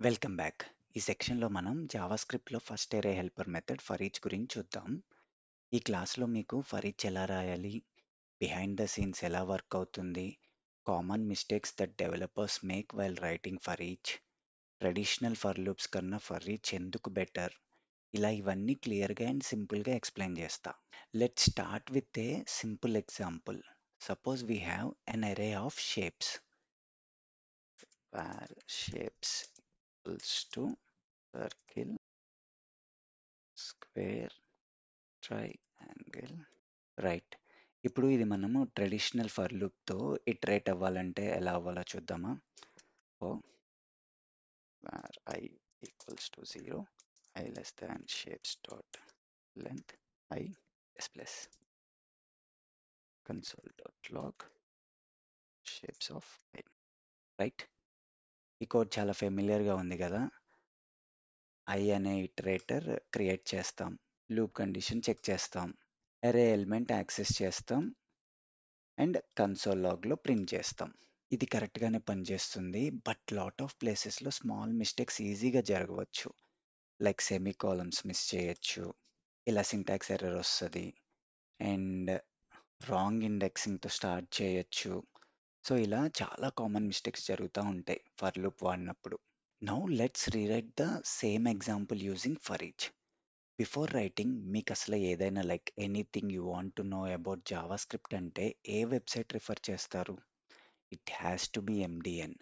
Welcome back. ఈ సెక్షన్‌లో మనం జావాస్క్రిప్ట్‌లో ఫస్ట్ అరే హెల్పర్ మెథడ్ ఫర్ ఈచ్ గురించి చూద్దాం. ఈ క్లాస్‌లో మీకు ఫర్ ఈచ్ ఎలా రాయాలి, బిహైండ్ ద సీన్స్ ఎలా వర్క్ అవుతుంది, common mistakes that developers make while writing for each, traditional for loops కన్నా ఫర్ ఈచ్ ఎందుకు బెటర్, ఇలా ఇవన్నీ క్లియర్‌గా అండ్ సింపుల్‌గా ఎక్స్‌ప్లెయిన్ చేస్తా. Let's start with a simple example. Suppose we have an అరే of shapes where shapes equals to circle, square, triangle, right. ఇప్పుడు ఇది మనము ట్రెడిషనల్ ఫర్ లూప్తో ఇటరేట్ అవ్వాలంటే ఎలా అవ్వాలో చూద్దామా. Oh where i equals to 0, i less than shapes dot length i S plus console dot log shapes of i. Right, ఈ code చాలా ఫెమిలియర్గా ఉంది కదా. ఐ అనే ఇటరేటర్ క్రియేట్ చేస్తాం, లూప్ కండిషన్ చెక్ చేస్తాం, అరే ఎలిమెంట్ యాక్సెస్ చేస్తాం and console లాగ్లో ప్రింట్ చేస్తాం. ఇది కరెక్ట్గానే పనిచేస్తుంది, బట్ లాట్ ఆఫ్ ప్లేసెస్లో స్మాల్ మిస్టేక్స్ ఈజీగా జరగవచ్చు. లైక్ సెమీ కాలమ్స్ మిస్ చేయొచ్చు, ఇలా సింటాక్స్ ఎర్రర్ వస్తుంది, అండ్ రాంగ్ ఇండెక్సింగ్తో స్టార్ట్ చేయొచ్చు. సో ఇలా చాలా కామన్ మిస్టేక్స్ జరుగుతూ ఉంటాయి ఫర్ లూప్ వాడినప్పుడు. Now let's rewrite the same example using for each. Before writing మీకు అసలు ఏదైనా like anything you want to know about Java script అంటే ఏ వెబ్సైట్ రిఫర్ చేస్తారు? It has to be ఎండిఎన్,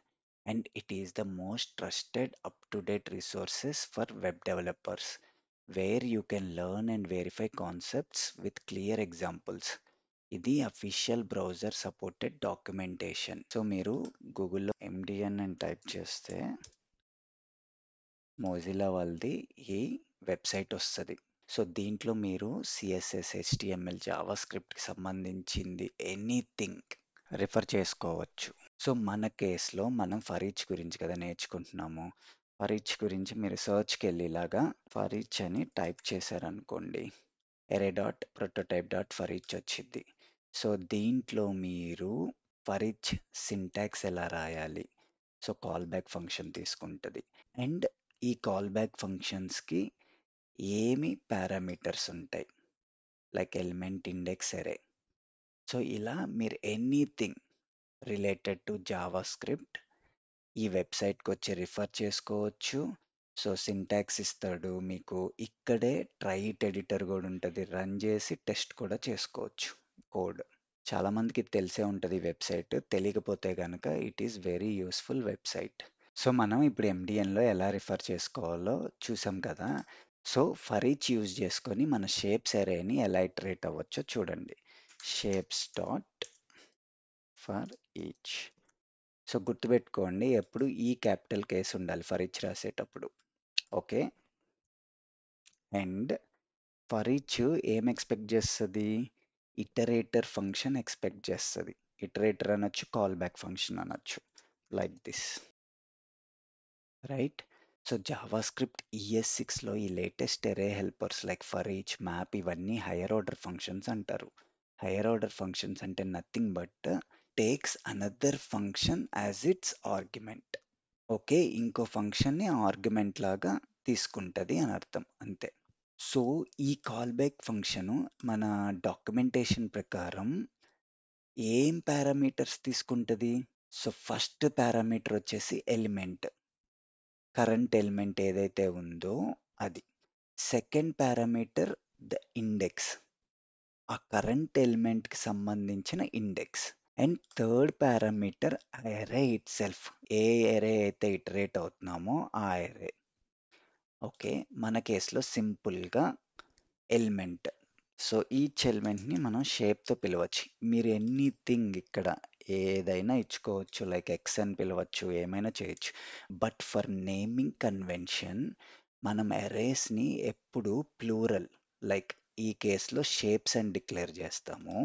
and it is the most trusted up to date resources for web developers, where you can learn and verify concepts with clear examples. ఇది official browser supported documentation. So మీరు గూగుల్లో ఎండిఎన్ అని type చేస్తే మోజిలా వాళ్ళది ఈ website వస్తుంది. So దీంట్లో మీరు సిఎస్ఎస్, హెచ్టిఎంఎల్, జావా స్క్రిప్ట్కి సంబంధించింది ఎనీథింగ్ రిఫర్ చేసుకోవచ్చు. సో మన కేసులో మనం ఫర్ ఈచ్ గురించి కదా నేర్చుకుంటున్నాము. ఫర్ ఈచ్ గురించి మీరు సర్చ్కి వెళ్ళి ఇలాగా ఫర్ ఈచ్ అని టైప్ చేశారనుకోండి, array dot prototype dot for each వచ్చింది. సో దీంట్లో మీరు ఫర్ ఈచ్ సింటాక్స్ ఎలా రాయాలి, సో కాల్ బ్యాక్ ఫంక్షన్ తీసుకుంటుంది, అండ్ ఈ కాల్ బ్యాక్ ఫంక్షన్స్కి ఏమి పారామీటర్స్ ఉంటాయి, like element, index, array. So ఇలా మీరు anything related to JavaScript ఈ వెబ్సైట్కి వచ్చి రిఫర్ చేసుకోవచ్చు. సో సింటాక్స్ ఇస్తాడు మీకు, ఇక్కడే ట్రై ఇట్ ఎడిటర్ కూడా ఉంటుంది, రన్ చేసి టెస్ట్ కూడా చేసుకోవచ్చు కోడ్. చాలామందికి తెలిసే ఉంటుంది ఈ వెబ్సైట్, తెలియకపోతే కనుక it is very useful website. So మనం ఇప్పుడు ఎండిఎన్లో ఎలా రిఫర్ చేసుకోవాలో చూసాం కదా. సో ఫర్ ఈచ్ యూజ్ చేసుకొని మన షేప్స్ అరేని ఎలా ఇటరేట్ అవ్వచ్చో చూడండి. Shapes dot for each. So గుర్తుపెట్టుకోండి, ఎప్పుడు ఈ క్యాపిటల్ కేస్ ఉండాలి ఫర్ ఈచ్ రాసేటప్పుడు. ఓకే, అండ్ ఫర్ ఈచ్ ఏం ఎక్స్పెక్ట్ చేస్తుంది? ఇటరేటర్ ఫంక్షన్ ఎక్స్పెక్ట్ చేస్తుంది. ఇటరేటర్ అనొచ్చు, కాల్ బ్యాక్ ఫంక్షన్ అనొచ్చు, like this. Right. So JavaScript ES6లో ఈ latest array helpers like for each, map ఇవన్నీ హయ్యర్ ఆర్డర్ ఫంక్షన్స్ అంటారు. హయ్యర్ ఆర్డర్ ఫంక్షన్స్ అంటే nothing but takes another function as its argument. Okay, ఇంకో ఫంక్షన్ని argument లాగా తీసుకుంటుంది అని అర్థం, అంతే. సో ఈ కాల్ బ్యాక్ ఫంక్షను మన డాక్యుమెంటేషన్ ప్రకారం ఏం పారామీటర్స్ తీసుకుంటుంది? సో ఫస్ట్ పారామీటర్ వచ్చేసి ఎలిమెంట్, కరెంట్ ఎలిమెంట్ ఏదైతే ఉందో అది. సెకండ్ పారామీటర్ ద ఇండెక్స్, ఆ కరెంట్ ఎలిమెంట్కి సంబంధించిన ఇండెక్స్. అండ్ థర్డ్ పారామీటర్ అరే ఇట్ సెల్ఫ్, ఏ అరే అయితే ఇటరేట్ అవుతున్నామో ఆ అరే. ఓకే, మన కేసులో సింపుల్గా ఎలిమెంట్. సో ఈచ్ ఎలిమెంట్ని మనం షేప్తో పిలవచ్చు. మీరు ఎనీథింగ్ ఇక్కడ ఏదైనా ఇచ్చుకోవచ్చు, లైక్ ఎక్స్ అని పిలవచ్చు, ఏమైనా చేయొచ్చు. బట్ ఫర్ నేమింగ్ కన్వెన్షన్ మనం అరేస్ని ఎప్పుడు ప్లూరల్, లైక్ ఈ కేసులో షేప్స్ అని డిక్లేర్ చేస్తాము,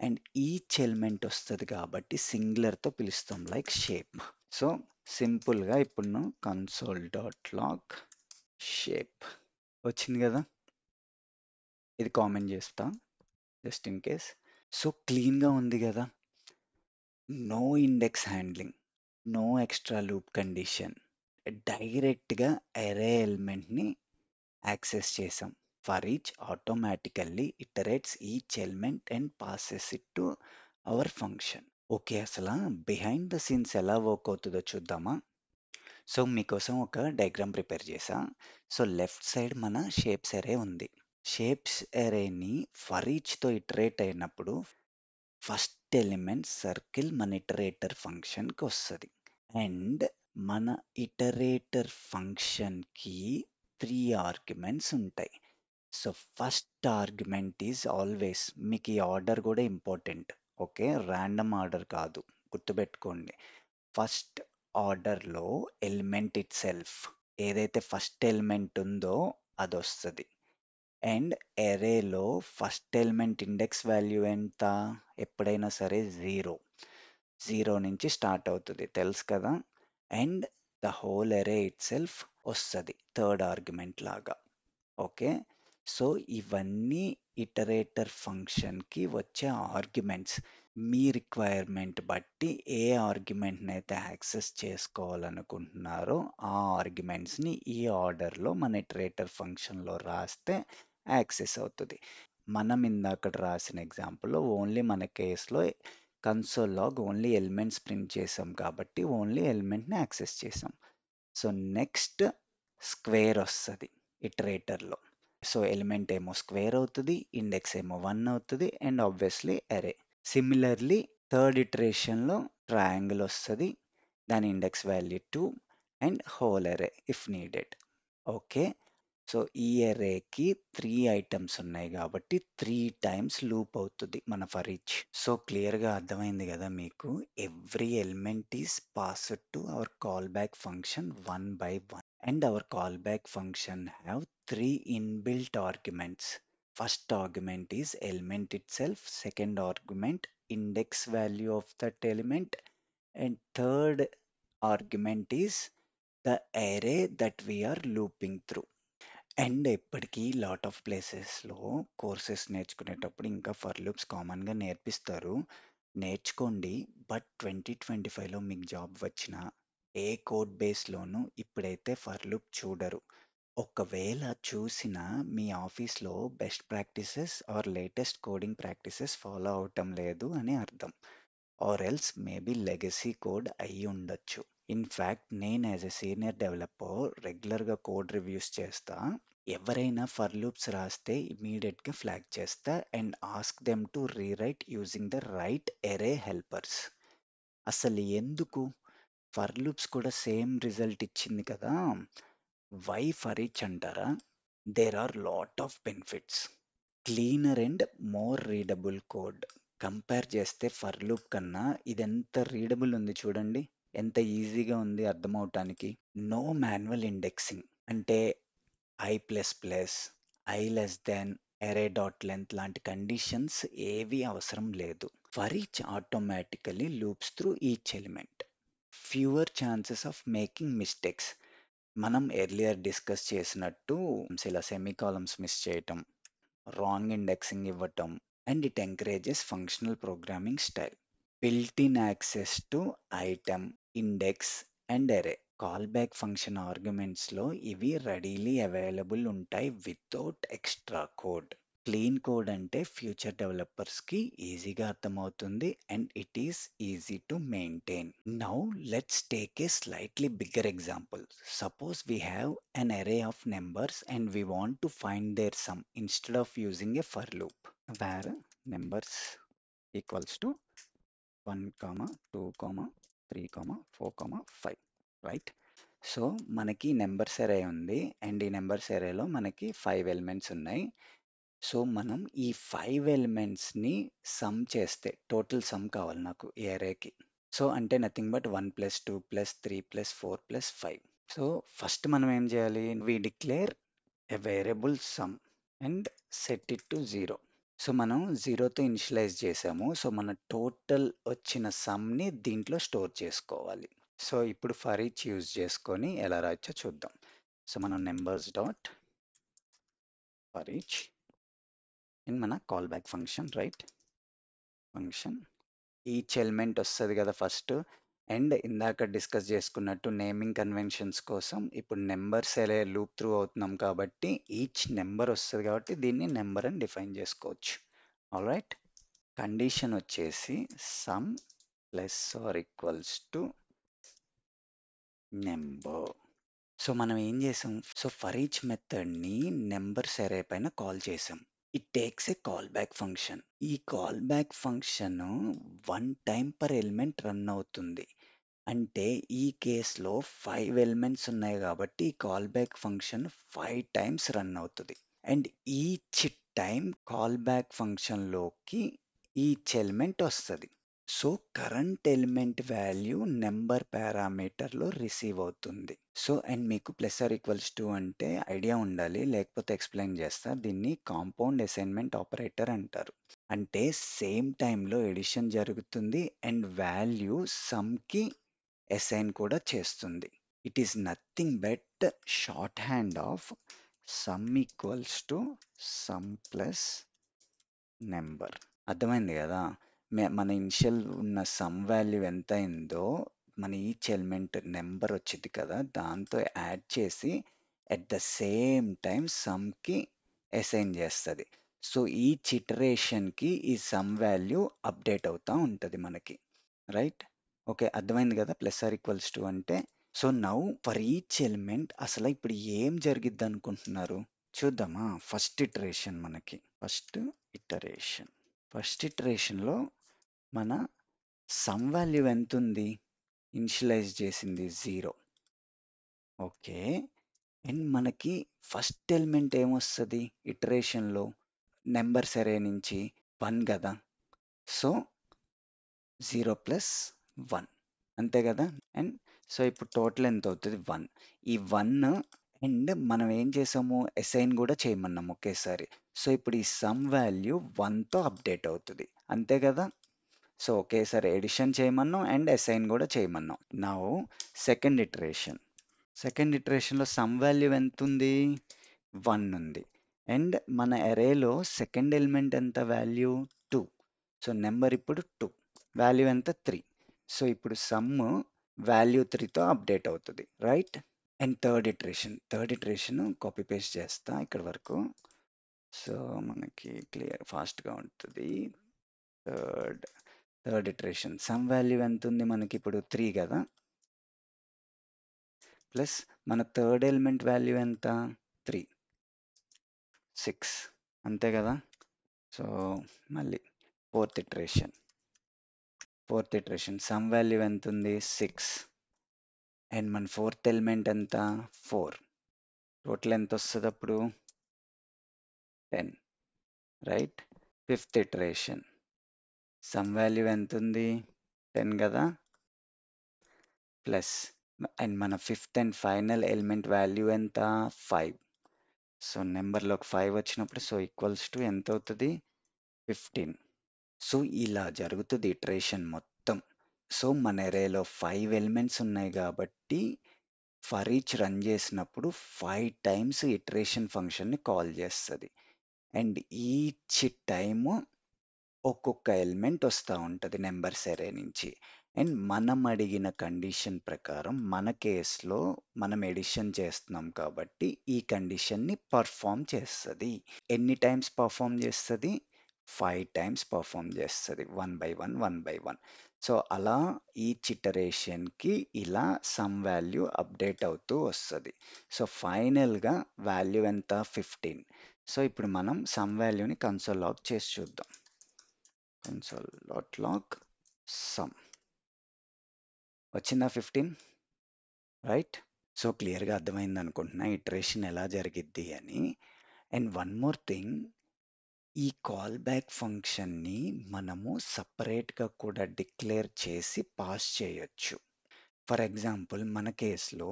అండ్ ఈచ్ ఎలిమెంట్ వస్తుంది కాబట్టి సింగులర్తో పిలుస్తాం, లైక్ షేప్. సో సింపుల్గా ఇప్పుడు కన్సోల్ డాట్ లాగ్ షేప్ వచ్చింది కదా. ఇది కామెంట్ చేస్తా జస్ట్ ఇన్ కేస్. సో క్లీన్గా ఉంది కదా, no index handling, no extra loop condition, డైరెక్ట్గా అరే ఎలిమెంట్ని యాక్సెస్ చేసాం. For each automatically iterates each element and passes it to our function. Okay, అసలు బిహైండ్ ద సీన్స్ ఎలా వర్క్ అవుతుందో చూద్దామా? సో మీకోసం ఒక డయాగ్రామ్ ప్రిపేర్ చేసా. సో లెఫ్ట్ సైడ్ మన షేప్స్ అరే ఉంది. షేప్స్ అరేని ఫర్ ఈచ్తో ఇటరేట్ అయినప్పుడు ఫస్ట్ ఎలిమెంట్ సర్కిల్ మన ఇటరేటర్ ఫంక్షన్కి వస్తుంది. అండ్ మన ఇటరేటర్ ఫంక్షన్కి 3 ఆర్గ్యుమెంట్స్ ఉంటాయి. So first argument is always, మీకు ఈ ఆర్డర్ కూడా ఇంపార్టెంట్. ఓకే, ర్యాండమ్ ఆర్డర్ కాదు, గుర్తుపెట్టుకోండి. ఫస్ట్ ఆర్డర్లో ఎలిమెంట్ ఇట్ సెల్ఫ్, ఏదైతే ఫస్ట్ ఎలిమెంట్ ఉందో అది వస్తుంది. అండ్ ఎరేలో ఫస్ట్ ఎలిమెంట్ ఇండెక్స్ వాల్యూ ఎంత? ఎప్పుడైనా సరే జీరో నుంచి స్టార్ట్ అవుతుంది, తెలుసు కదా. And the whole array itself వస్తుంది థర్డ్ ఆర్గ్యుమెంట్ లాగా. ఓకే, సో ఇవన్నీ ఇటరేటర్ ఫంక్షన్కి వచ్చే ఆర్గ్యుమెంట్స్. మీ రిక్వైర్మెంట్ బట్టి ఏ ఆర్గ్యుమెంట్ని అయితే యాక్సెస్ చేసుకోవాలనుకుంటున్నారో ఆ ఆర్గ్యుమెంట్స్ని ఈ ఆర్డర్లో మన ఇటరేటర్ ఫంక్షన్లో రాస్తే యాక్సెస్ అవుతుంది. మనం ఇందాక రాసిన ఎగ్జాంపుల్లో ఓన్లీ మన కేసులో console log only elements print చేసాం కాబట్టి ఓన్లీ ఎలిమెంట్ని యాక్సెస్ చేసాం. సో నెక్స్ట్ స్క్వేర్ వస్తుంది ఇటరేటర్లో. సో ఎలిమెంట్ ఏమో స్క్వేర్ అవుతుంది, ఇండెక్స్ ఏమో 1 అవుతుంది, and obviously array. Similarly third ఇటరేషన్లో ట్రయాంగిల్ వస్తుంది, దాని index value 2 and whole array if needed. Okay, so ఈ అరేకి 3 ఐటమ్స్ ఉన్నాయి కాబట్టి 3 టైమ్స్ లూప్ అవుతుంది మన ఫర్ ఈచ్. సో క్లియర్గా అర్థమైంది కదా మీకు. Every element is passed to our call back function 1 by 1 and our callback function have 3 inbuilt arguments. First argument is element itself, second argument index value of that element, and third argument is the array that we are looping through. And ఎప్పటికీ lot of ప్లేసెస్లో courses నేర్చుకునేటప్పుడు ఇంకా for loops కామన్గా నేర్పిస్తారు, నేర్చుకోండి. But 2025లో మీకు job వచ్చిన ఏ code బేస్లోనూ ఇప్పుడైతే ఫర్ లూప్ చూడరు. ఒకవేళ చూసినా మీ ఆఫీస్లో best practices or latest coding practices follow అవటం లేదు అని అర్థం. Or else maybe legacy code అయి ఉండొచ్చు. ఇన్ఫ్యాక్ట్ నేను యాజ్ ఎ సీనియర్ డెవలపర్ రెగ్యులర్గా కోడ్ రివ్యూస్ చేస్తా. ఎవరైనా ఫర్ లూప్స్ రాస్తే ఇమీడియట్గా ఫ్లాగ్ చేస్తా and ask them to rewrite using the right array helpers. అసలు ఎందుకు? ఫర్ లూప్స్ కూడా సేమ్ రిజల్ట్ ఇచ్చింది కదా, వై ఫర్ ఈచ్ అంటారా? There are lot of benefits. Cleaner and more readable code. Compare చేస్తే ఫర్ లూప్ కన్నా ఇదెంత రీడబుల్ ఉంది చూడండి, ఎంత ఈజీగా ఉంది అర్థమవటానికి. నో మాన్యువల్ ఇండెక్సింగ్, అంటే i++, i less than, array dot length లాంటి కండిషన్స్ ఏవి అవసరం లేదు. For each automatically loops through each element. Fewer chances of making mistakes. మనం ఎర్లియర్ డిస్కస్ చేసినట్టు ఇలా సెమీ కాలమ్స్ మిస్ చేయటం, రాంగ్ ఇండెక్సింగ్ ఇవ్వటం, and it encourages functional programming style. built-in access to item, index and array. Callback function ఆర్గ్యుమెంట్స్లో ఇవి readily available ఉంటాయి without extra code. Clean code అంటే future డెవలపర్స్కి ఈజీగా అర్థమవుతుంది and it is easy to maintain. Now let's take a slightly bigger example. Suppose we have an array of numbers and we want to find their sum instead of using a for loop where numbers equals to 1, 2, 3, 4, 5, right? So మనకి numbers అరే ఉంది and ఈ numbers అరేలో మనకి 5 elements ఉన్నాయి. So మనం ఈ 5 ఎలిమెంట్స్ని sum చేస్తే టోటల్ సమ్ కావాలి నాకు ఈ అరేకి. సో అంటే నథింగ్ బట్ 1 + 2 + 3 + 4 + 5. సో ఫస్ట్ మనం ఏం చేయాలి? We declare a variable sum and set it to 0. So మనం 0తో ఇనిషియలైజ్ చేసాము. సో మన టోటల్ వచ్చిన సమ్ని దీంట్లో స్టోర్ చేసుకోవాలి. సో ఇప్పుడు ఫర్ ఈచ్ యూజ్ చేసుకొని ఎలా రాయొచ్చో చూద్దాం. సో మనం numbers dot for each in మన call back function, right? Function each element వస్తుంది కదా ఫస్ట్, అండ్ ఇందాక డిస్కస్ చేసుకున్నట్టు నేమింగ్ కన్వెన్షన్స్ కోసం ఇప్పుడు నెంబర్స్ అనే లూప్ త్రూ అవుతున్నాం కాబట్టి ఈచ్ నెంబర్ వస్తుంది కాబట్టి దీన్ని నెంబర్ అని డిఫైన్ చేసుకోవచ్చు. ఆల్రైట్, కండిషన్ వచ్చేసి sum less or equals to number. So మనం ఏం చేసాం, సో ఫర్ ఈచ్ మెథడ్ని నెంబర్స్ అరే పైన కాల్ చేసాం. It takes a call back function. ఈ call back function 1 time per element run అవుతుంది. అంటే ఈ కేస్లో 5 ఎలిమెంట్స్ ఉన్నాయి కాబట్టి ఈ call back function 5 times run అవుతుంది. And each time call back ఫంక్షన్లోకి ఈచ్ ఎలిమెంట్ వస్తుంది. So current element value number పారామీటర్లో receive అవుతుంది. సో అండ్ మీకు ప్లస్ ఆర్ ఈక్వల్స్ టు అంటే ఐడియా ఉండాలి, లేకపోతే ఎక్స్ప్లెయిన్ చేస్తా. దీన్ని కాంపౌండ్ అసైన్మెంట్ ఆపరేటర్ అంటారు. అంటే సేమ్ టైంలో ఎడిషన్ జరుగుతుంది అండ్ వాల్యూ సమ్కి అసైన్ కూడా చేస్తుంది. It is nothing but short hand of some equals to sum plus number. అర్థమైంది కదా? మన ఇనిషియల్ ఉన్న సమ్ వాల్యూ ఎంత అయిందో మన ఈచ్ ఎలిమెంట్ నెంబర్ వచ్చింది కదా, దాంతో యాడ్ చేసి అట్ ద సేమ్ టైం సమ్కి అసైన్ చేస్తుంది. సో ఈచ్ ఇటరేషన్కి ఈ సమ్ వాల్యూ అప్డేట్ అవుతూ ఉంటుంది మనకి. రైట్? ఓకే, అర్థమైంది కదా ప్లస్ ఆర్ ఈక్వల్స్ టు అంటే. So now for each element అసలు ఇప్పుడు ఏం జరిగిద్ది అనుకుంటున్నారు చూద్దామా. ఫస్ట్ ఇటరేషన్లో మన సమ్ వాల్యూ ఎంత ఉంది, ఇనిషియలైజ్ చేసింది 0. ఓకే, అండ్ మనకి ఫస్ట్ ఎలిమెంట్ ఏమొస్తుంది ఇటరేషన్లో నెంబర్స్ అరే నుంచి 1 కదా. సో 0 ప్లస్ 1 అంతే కదా. అండ్ సో ఇప్పుడు టోటల్ ఎంత అవుతుంది 1. ఈ 1 అండ్ మనం ఏం చేసాము, అసైన్ కూడా చేయమన్నాం ఒకేసారి. సో ఇప్పుడు ఈ సమ్ వాల్యూ 1తో అప్డేట్ అవుతుంది అంతే కదా. సో ఒకేసారి ఎడిషన్ చేయమన్నాం అండ్ అసైన్ కూడా చేయమన్నాం. నౌ సెకండ్ ఇటరేషన్లో సమ్ వాల్యూ ఎంత ఉంది, 1 ఉంది. అండ్ మన అరేలో సెకండ్ ఎలిమెంట్ ఎంత వాల్యూ 2. సో నెంబర్ ఇప్పుడు 2, వాల్యూ ఎంత 3. సో ఇప్పుడు సమ్ వాల్యూ 3తో అప్డేట్ అవుతుంది. Right? And third iteration copy paste చేస్తా ఇక్కడ వరకు. సో మనకి క్లియర్ ఫాస్ట్గా ఉంటుంది. థర్డ్ ఇటరేషన్ సమ్ వాల్యూ ఎంత ఉంది మనకి ఇప్పుడు 3 కదా, ప్లస్ మన థర్డ్ ఎలిమెంట్ వాల్యూ ఎంత 3, 6 అంతే కదా. సో మళ్ళీ ఫోర్త్ ఇటరేషన్ సమ్ వాల్యూ ఎంత ఉంది 6 అండ్ మన ఫోర్త్ ఎలిమెంట్ ఎంత 4. టోటల్ ఎంత వస్తుంది అప్పుడు 10. Right? Fifth iteration some value ఎంత ఉంది 10 కదా, ప్లస్ అండ్ మన fifth and final element value ఎంత 5. సో నెంబర్లోకి 5 వచ్చినప్పుడు సో ఈక్వల్స్ టు ఎంత అవుతుంది 15. సో ఇలా జరుగుతుంది ఇటరేషన్ మొత్తం. సో మన ఎరేలో 5 ఎలిమెంట్స్ ఉన్నాయి కాబట్టి ఫర్ ఈచ్ రన్ చేసినప్పుడు 5 టైమ్స్ ఇటరేషన్ ఫంక్షన్ని కాల్ చేస్తుంది. అండ్ ఈచ్ టైము ఒక్కొక్క ఎలిమెంట్ వస్తూ ఉంటుంది నెంబర్స్ ఎరే నుంచి. అండ్ మనం అడిగిన కండిషన్ ప్రకారం మన కేస్లో మనం ఎడిషన్ చేస్తున్నాం కాబట్టి ఈ కండిషన్ని పర్ఫామ్ చేస్తుంది. ఎన్ని టైమ్స్ పర్ఫామ్ చేస్తుంది, 5 టైమ్స్ పర్ఫామ్ చేస్తుంది 1 బై 1. సో అలా ఈచ్ ఇటరేషన్కి ఇలా సమ్ వాల్యూ అప్డేట్ అవుతూ వస్తుంది. సో ఫైనల్గా వాల్యూ ఎంత 15. సో ఇప్పుడు మనం సమ్ వాల్యూని కన్సోల్ లాగ్ చేసి చూద్దాం. console.log sum వచ్చిందా 15. రైట్? సో క్లియర్గా అర్థమైంది అనుకుంటున్నా ఇటరేషన్ ఎలా జరిగిద్ది అని. అండ్ వన్ మోర్ థింగ్, ఈ కాల్ బ్యాక్ ఫంక్షన్ని మనము సపరేట్గా కూడా డిక్లేర్ చేసి పాస్ చేయొచ్చు. ఫర్ ఎగ్జాంపుల్ మన కేసులో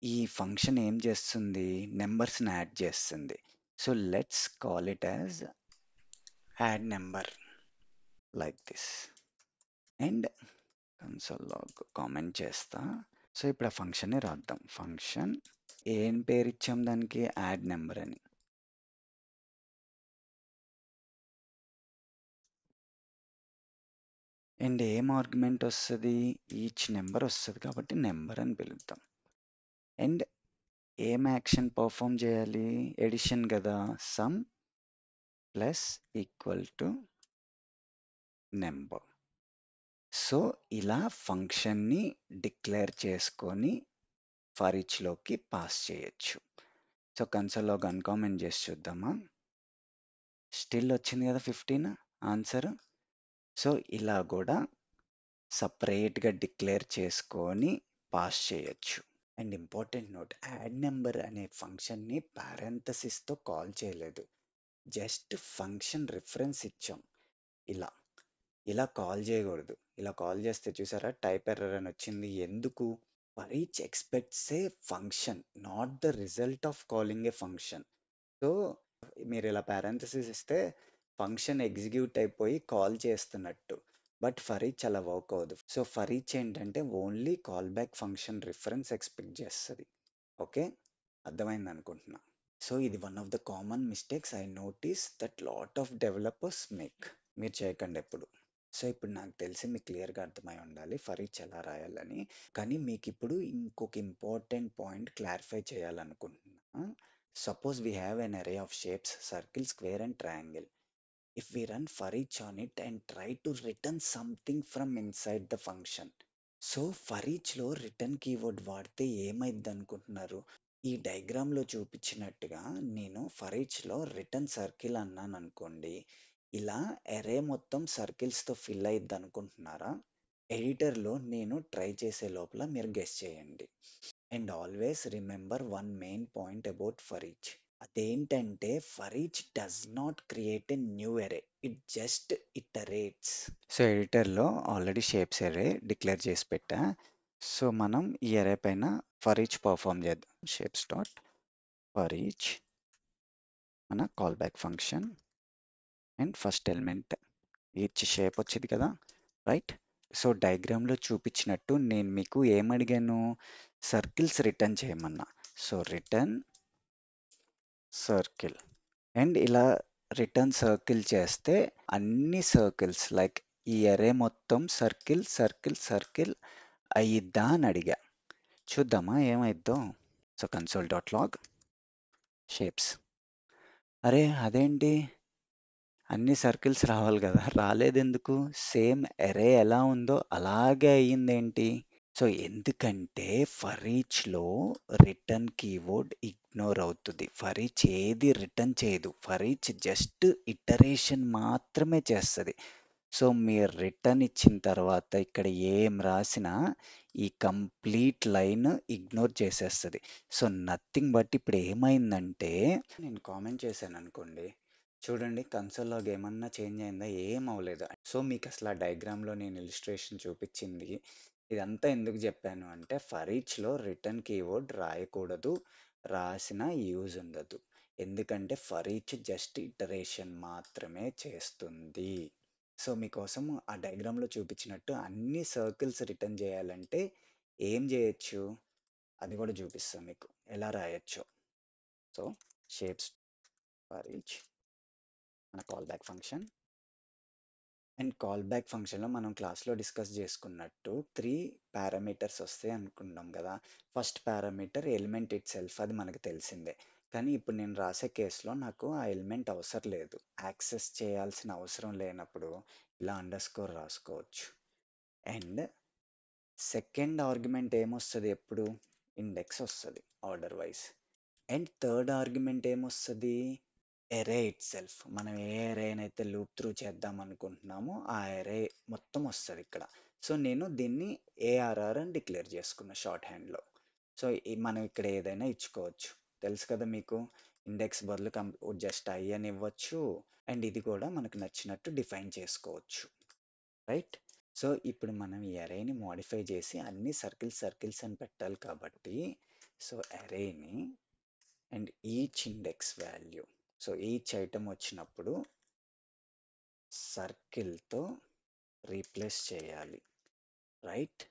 ఈ ఫంక్షన్ ఏం చేస్తుంది, నెంబర్స్ని యాడ్ చేస్తుంది. So let's call it as add number like this. And console log comment చేస్తా. సో ఇప్పుడు ఆ ఫంక్షన్ని రాద్దాం. ఫంక్షన్ ఏం పేరు ఇచ్చాం దానికి, యాడ్ నెంబర్ అని. అండ్ ఏం ఆర్గ్యుమెంట్ వస్తుంది, ఈచ్ నెంబర్ వస్తుంది కాబట్టి నెంబర్ అని పిలుద్దాం. అండ్ ఏం యాక్షన్ పర్ఫామ్ చేయాలి, ఎడిషన్ కదా, sum plus equal to number. So ఇలా ఫంక్షన్ని డిక్లేర్ చేసుకొని ఫర్ ఈచ్లోకి పాస్ చేయొచ్చు. సో కన్సోల్లో అన్కామెంట్ చేసి చూద్దామా, స్టిల్ వచ్చింది కదా 15 ఆన్సర్. సో ఇలా కూడా సపరేట్గా డిక్లేర్ చేసుకొని పాస్ చేయొచ్చు. And important note, add number అనే ఫంక్షన్ని పారెంథసిస్తో కాల్ చేయలేదు, జస్ట్ ఫంక్షన్ రిఫరెన్స్ ఇచ్చాం. ఇలా ఇలా కాల్ చేయకూడదు. ఇలా కాల్ చేస్తే చూసారా టైప్ ఎర్రర్ అని వచ్చింది. ఎందుకు, for each expects A function, not the result of calling A function. So మీరు ఇలా పారెంథసిస్ ఇస్తే ఫంక్షన్ ఎగ్జిక్యూట్ అయిపోయి కాల్ చేస్తున్నట్టు, బట్ ఫర్ ఈచ్ అలా వర్క్ అవ్వదు. సో ఫర్ ఈచ్ ఏంటంటే only call back function reference expect చేస్తుంది. ఓకే, అర్థమైంది అనుకుంటున్నా. సో ఇది one of the common mistakes I notice that lot of developers make. మీరు చేయకండి ఎప్పుడు. సో ఇప్పుడు నాకు తెలిసి మీకు క్లియర్గా అర్థమై ఉండాలి ఫర్ ఈచ్ ఎలా రాయాలని. కానీ మీకు ఇప్పుడు ఇంకొక ఇంపార్టెంట్ పాయింట్ క్లారిఫై చేయాలనుకుంటున్నా. Suppose we have an array of shapes circle, square and triangle. If we run for each on it and try to return something from inside the function. So for ఈచ్లో return keyword వాడితే ఏమైద్ది అనుకుంటున్నారు, ఈ డయాగ్రామ్లో చూపించినట్టుగా నేను for ఈచ్లో return circle అన్నాను అనుకోండి, ఇలా ఎరే మొత్తం సర్కిల్స్తో ఫిల్ అయ్యిద్ది అనుకుంటున్నారా. ఎడిటర్లో నేను ట్రై చేసే లోపల మీరు గెస్ చేయండి. And always remember one main point about for each. అదేంటంటే for each does not create a new array, it just iterates. So ఎడిటర్లో ఆల్రెడీ షేప్స్ ఎరే డిక్లేర్ చేసి పెట్టా. సో మనం ఈ ఎరే పైన ఫర్ ఈచ్ పర్ఫామ్ చేద్దాం. Shapes dot for each మన call back function and first element each shape వచ్చింది కదా, రైట్. సో డయాగ్రామ్లో చూపించినట్టు నేను మీకు ఏమడిగాను, సర్కిల్స్ రిటర్న్ చేయమన్నా. So return circle. అండ్ ఇలా రిటర్న్ సర్కిల్ చేస్తే అన్ని సర్కిల్స్ లైక్ ఈ అరే మొత్తం సర్కిల్ సర్కిల్ సర్కిల్ అయ్యిద్దా అని అడిగా. చూద్దామా ఏమైద్దో. So console dot log shapes. అరే అదేంటి, అన్ని సర్కిల్స్ రావాలి కదా, రాలేదు ఎందుకు, సేమ్ అరే ఎలా ఉందో అలాగే అయ్యిందేంటి. సో ఎందుకంటే ఫర్ ఈచ్లో రిటర్న్ కీవర్డ్ ఇగ్నోర్ అవుతుంది. ఫర్ ఈచ్ ఏది రిటర్న్ చేయదు, ఫర్ ఈచ్ జస్ట్ ఇటరేషన్ మాత్రమే చేస్తుంది. సో మీరు రిటర్న్ ఇచ్చిన తర్వాత ఇక్కడ ఏం రాసినా ఈ కంప్లీట్ లైన్ ఇగ్నోర్ చేసేస్తుంది. సో నథింగ్ బట్ ఇప్పుడు ఏమైందంటే నేను కామెంట్ చేశాను అనుకోండి, చూడండి కన్సోల్ లాగ్ ఏమన్నా చేంజ్ అయిందా, ఏం అవ్వలేదు. సో మీకు అసలు ఆ డయాగ్రామ్లో నేను ఇలిస్ట్రేషన్ చూపించింది ఇదంతా ఎందుకు చెప్పాను అంటే ఫర్ ఈచ్లో రిటర్న్ కీవర్డ్ రాయకూడదు, రాసిన యూజ్ ఉండదు. ఎందుకంటే ఫర్ ఈచ్ జస్ట్ ఇటరేషన్ మాత్రమే చేస్తుంది. సో మీకోసం ఆ డయాగ్రామ్లో చూపించినట్టు అన్ని సర్కిల్స్ రిటర్న్ చేయాలంటే ఏం చేయొచ్చు అది కూడా చూపిస్తాను మీకు ఎలా రాయొచ్చో. సో షేప్స్ ఫర్ ఈచ్ మన call back function. And call back ఫంక్షన్లో మనం క్లాస్లో డిస్కస్ చేసుకున్నట్టు 3 పారామీటర్స్ వస్తాయి అనుకున్నాం కదా. First parameter element it self, అది మనకు తెలిసిందే. కానీ ఇప్పుడు నేను రాసే కేసులో నాకు ఆ ఎలిమెంట్ అవసరం లేదు, యాక్సెస్ చేయాల్సిన అవసరం లేనప్పుడు ఇలా అండర్ స్కోర్ రాసుకోవచ్చు. అండ్ సెకండ్ ఆర్గ్యుమెంట్ ఏమొస్తుంది, ఎప్పుడు ఇండెక్స్ వస్తుంది order wise. And third argument ఏమొస్తుంది, ఎరే ఇట్ సెల్ఫ్. మనం ఏ ఎరేనైతే లూప్ త్రూ చేద్దాం అనుకుంటున్నామో ఆ ఎరే మొత్తం వస్తుంది ఇక్కడ. సో నేను దీన్ని ఏఆర్ఆర్ అని డిక్లేర్ చేసుకున్నా షార్ట్ హ్యాండ్లో. సో మనం ఇక్కడ ఏదైనా ఇచ్చుకోవచ్చు, తెలుసు కదా మీకు, ఇండెక్స్ బదులు జస్ట్ ఐ అని ఇవ్వచ్చు. అండ్ ఇది కూడా మనకు నచ్చినట్టు డిఫైన్ చేసుకోవచ్చు, రైట్. సో ఇప్పుడు మనం ఈ అరేని మోడిఫై చేసి అన్ని సర్కిల్స్ సర్కిల్స్ అని పెట్టాలి కాబట్టి, సో అరేని and each index value, so each item వచ్చినప్పుడు సర్కిల్తో రీప్లేస్ చేయాలి, రైట్.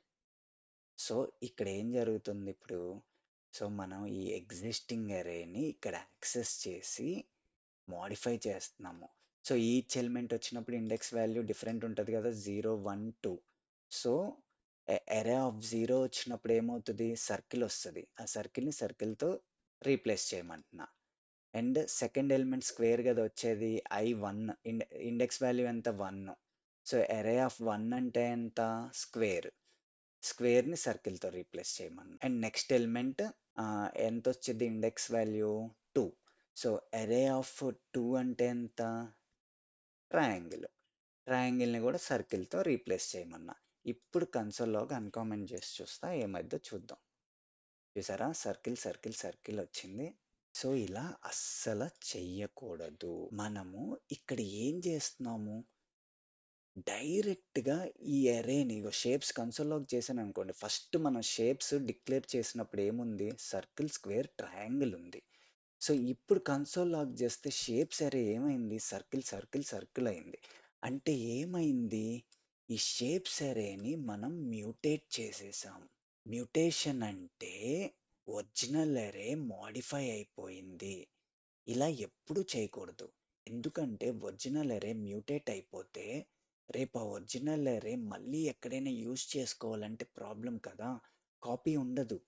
సో ఇక్కడ ఏం జరుగుతుంది ఇప్పుడు, సో మనం ఈ ఎగ్జిస్టింగ్ అరేని ఇక్కడ యాక్సెస్ చేసి మోడిఫై చేస్తున్నాము. సో ఈచ్ ఎలిమెంట్ వచ్చినప్పుడు ఇండెక్స్ వాల్యూ డిఫరెంట్ ఉంటుంది కదా, 0 1 2. సో ఎరే ఆఫ్ 0 వచ్చినప్పుడు ఏమవుతుంది, సర్కిల్ వస్తుంది. ఆ సర్కిల్ని సర్కిల్తో రీప్లేస్ చేయమంటున్నా. అండ్ సెకండ్ ఎలిమెంట్ స్క్వేర్ కదా వచ్చేది, i1, ఇండెక్స్ వాల్యూ ఎంత 1. సో ఎరే ఆఫ్ 1 అంటే ఎంత, స్క్వేర్. స్క్వేర్ని సర్కిల్తో రీప్లేస్ చేయమన్నా. అండ్ నెక్స్ట్ ఎలిమెంట్ ఎంత వచ్చింది, ఇండెక్స్ వాల్యూ 2. సో ఎరే ఆఫ్ 2 అంటే ఎంత, ట్రయాంగిల్. ట్రయాంగిల్ని కూడా సర్కిల్తో రీప్లేస్ చేయమన్నా. ఇప్పుడు కన్సోల్లోకి అన్కామెంట్ చేసి చూస్తా ఏమైద్దో చూద్దాం. చూసారా, సర్కిల్ సర్కిల్ సర్కిల్ వచ్చింది. సో ఇలా అస్సలు చెయ్యకూడదు. మనము ఇక్కడ ఏం చేస్తున్నాము, డైరెక్ట్గా ఈ అరేని షేప్స్ కన్సోల్లోకి చేశాను అనుకోండి, ఫస్ట్ మనం షేప్స్ డిక్లేర్ చేసినప్పుడు ఏముంది, సర్కిల్ స్క్వేర్ ట్రయాంగిల్ ఉంది. సో ఇప్పుడు కన్సోల్ లాక్ చేస్తే షేప్స్ అరే ఏమైంది, సర్కిల్ సర్కిల్ సర్కిల్ అయింది. అంటే ఏమైంది, ఈ షేప్స్ అరేని మనం మ్యూటేట్ చేసేసాం. మ్యూటేషన్ అంటే ఒరిజినల్ అరే మోడిఫై అయిపోయింది. ఇలా ఎప్పుడు చేయకూడదు. ఎందుకంటే ఒరిజినల్ అరే మ్యూటేట్ అయిపోతే రేపు ఆ ఒరిజినల్ అరే మళ్ళీ ఎక్కడైనా యూజ్ చేసుకోవాలంటే ప్రాబ్లం కదా, కాపీ ఉండదు.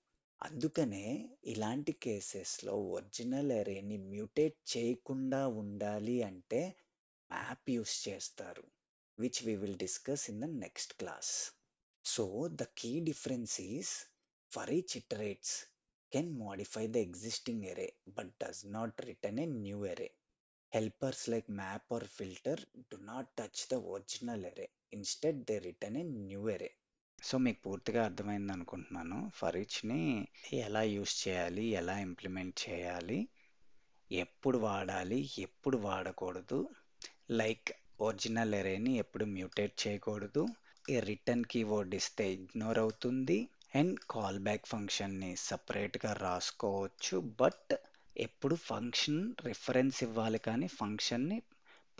అందుకనే ఇలాంటి కేసెస్లో ఒరిజినల్ అరేని మ్యూటేట్ చేయకుండా ఉండాలి అంటే మ్యాప్ యూస్ చేస్తారు, which we will discuss in the next class. So the key difference is, for each iterates can modify the existing array but does not return a new array. Helpers like map or filter do not touch the original array. Instead, they return a new array. So మీకు పూర్తిగా అర్థమైంది అనుకుంటున్నాను. For ఈచ్ని ఎలా use చేయాలి, ఎలా implement చేయాలి, ఎప్పుడు వాడాలి, ఎప్పుడు వాడకూడదు, లైక్ ఒరిజినల్ అరేని ఎప్పుడు మ్యూటేట్ చేయకూడదు, ఈ రిటర్న్ కీవర్డ్ ఇస్తే ఇగ్నోర్ అవుతుంది, అండ్ కాల్ బ్యాక్ ఫంక్షన్ని సపరేట్గా రాసుకోవచ్చు, బట్ ఎప్పుడు ఫంక్షన్ రిఫరెన్స్ ఇవ్వాలి కానీ ఫంక్షన్ని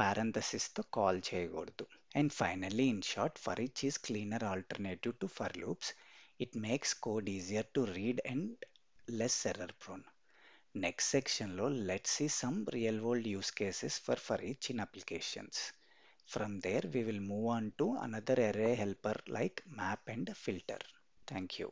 పారెంథసిస్తో కాల్ చేయకూడదు. And finally, in short, for each is cleaner alternative to for loops. It makes code easier to read and less error prone. Next section lo let's see some real world use cases for each in applications. From there we will move on to another array helper like map and filter. Thank you.